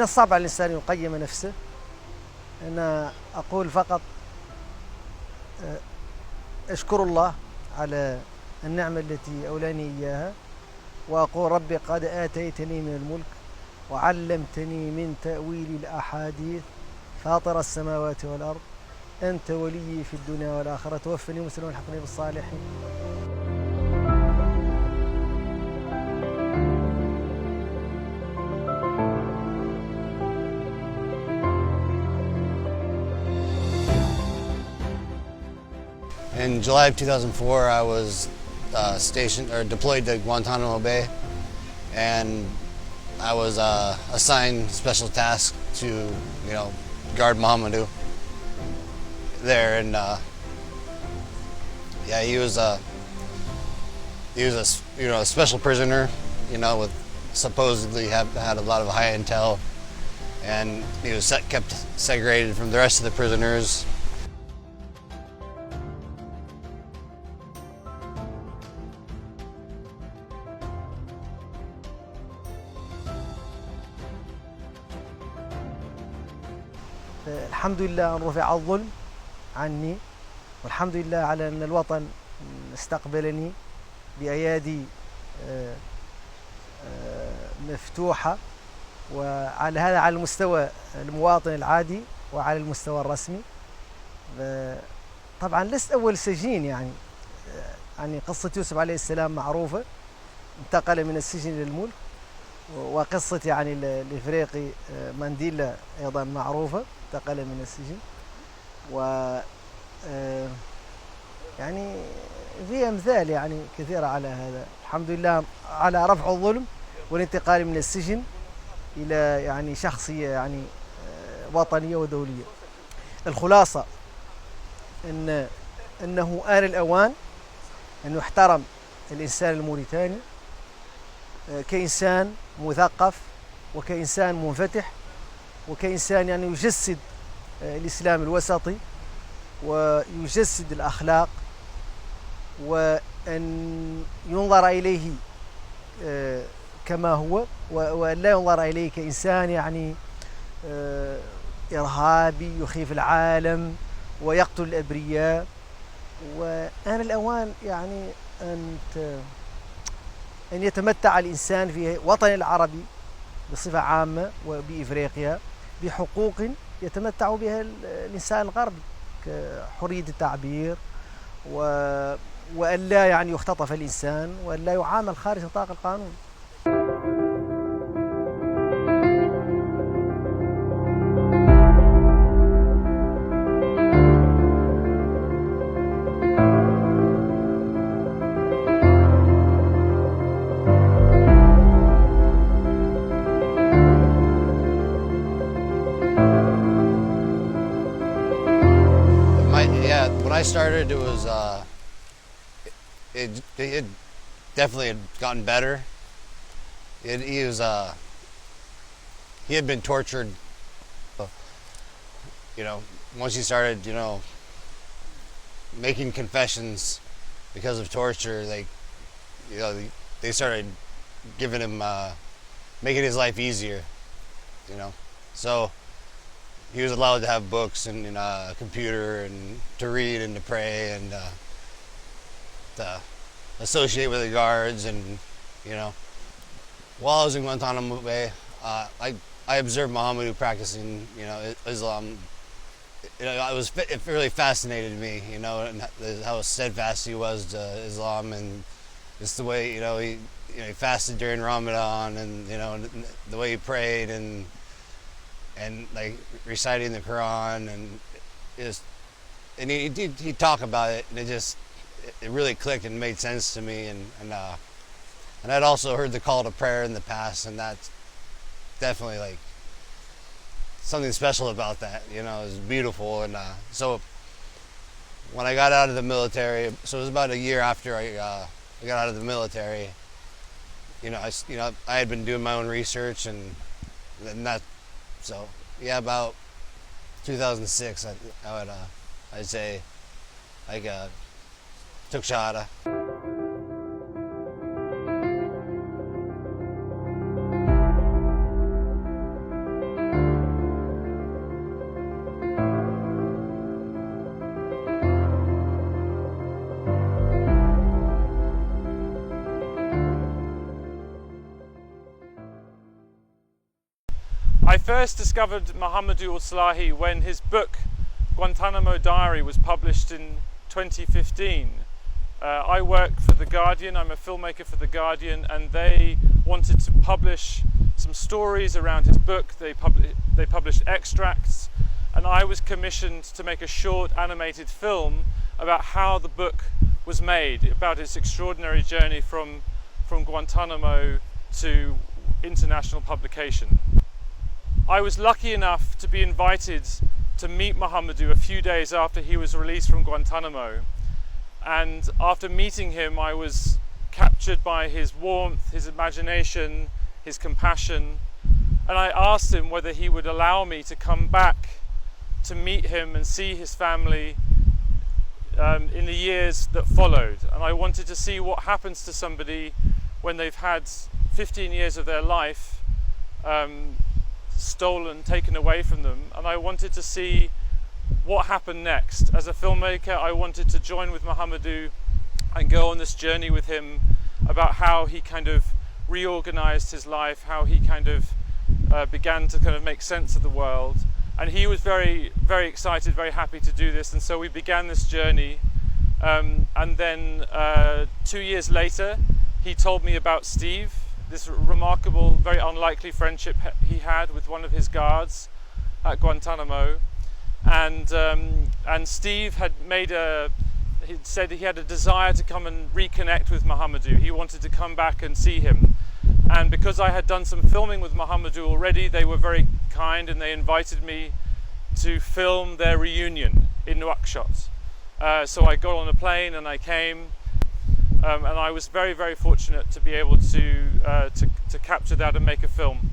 الصعب على الإنسان يقيم نفسه. أنا أقول فقط أشكر الله على النعمة التي أولاني إياها، وأقول ربي قد آتيتني من الملك وعلمتني من تأويل الأحاديث فاطر السماوات والأرض أنت ولي في الدنيا والآخرة توفني مسلما والحقني بالصالحين. In July of 2004, I was deployed to Guantanamo Bay, and I was assigned special task to, guard محمدو there, and yeah, he was a special prisoner, with supposedly had a lot of high intel, and he was kept segregated from the rest of the prisoners. الحمد لله أن رفع الظلم عني، والحمد لله على أن الوطن استقبلني بأيادي مفتوحة، وعلى هذا على المستوى المواطن العادي وعلى المستوى الرسمي. طبعا لست أول سجين، يعني قصة يوسف عليه السلام معروفة، انتقل من السجن إلى الملك، وقصة الإفريقي مانديلا أيضا معروفة، انتقل من السجن. و في أمثال كثيرة على هذا. الحمد لله على رفع الظلم والانتقال من السجن إلى شخصية وطنية ودولية. الخلاصة أنه آن الأوان أن يحترم الإنسان الموريتاني كإنسان مثقف، وكإنسان منفتح، وكإنسان يجسد الإسلام الوسطي ويجسد الأخلاق، وأن ينظر إليه كما هو، وأن لا ينظر إليه كإنسان إرهابي يخيف العالم ويقتل الأبرياء. وآن الأوان أن يتمتع الإنسان في وطن العربي بصفة عامة وبإفريقيا بحقوق يتمتع بها الإنسان الغربي كحرية التعبير، وأن لا يختطف الإنسان، وأن لا يعامل خارج نطاق القانون. When I started, it was it definitely had gotten better. He had been tortured. Once he started, making confessions because of torture, they started giving him, making his life easier. So he was allowed to have books and a computer and to read and to pray and to associate with the guards. And while I was in Guantanamo Bay, I observed محمدو practicing Islam. It really fascinated me, and how steadfast he was to Islam, and just the way he fasted during Ramadan, and the way he prayed, and reciting the Quran, and he'd talk about it, and it really clicked and made sense to me, and I'd also heard the call to prayer in the past, and that's definitely something special about that. It was beautiful. And so when I got out of the military, so it was about a year after I got out of the military, I had been doing my own research, and that. So yeah, about 2006, I'd say took Shahada. first discovered محمدو Salahi when his book Guantanamo Diary was published in 2015. I work for The Guardian, I'm a filmmaker for The Guardian, and they wanted to publish some stories around his book. They published extracts, and I was commissioned to make a short animated film about how the book was made, about its extraordinary journey from Guantanamo to international publication. I was lucky enough to be invited to meet محمدو a few days after he was released from Guantanamo, and after meeting him I was captured by his warmth, his imagination, his compassion, and I asked him whether he would allow me to come back to meet him and see his family in the years that followed. And I wanted to see what happens to somebody when they've had 15 years of their life stolen, taken away from them, and I wanted to see what happened next. As a filmmaker, I wanted to join with محمدو and go on this journey with him about how he kind of reorganized his life, how he kind of began to kind of make sense of the world. And he was very, very excited, very happy to do this, and so we began this journey. And then 2 years later, he told me about Steve, this remarkable, very unlikely friendship he had with one of his guards at Guantanamo. And Steve had he said he had a desire to come and reconnect with محمدو. He wanted to come back and see him. And because I had done some filming with محمدو already, they were very kind and they invited me to film their reunion in Nouakchott. So I got on a plane and I came, and I was very, very fortunate to be able to capture that and make a film.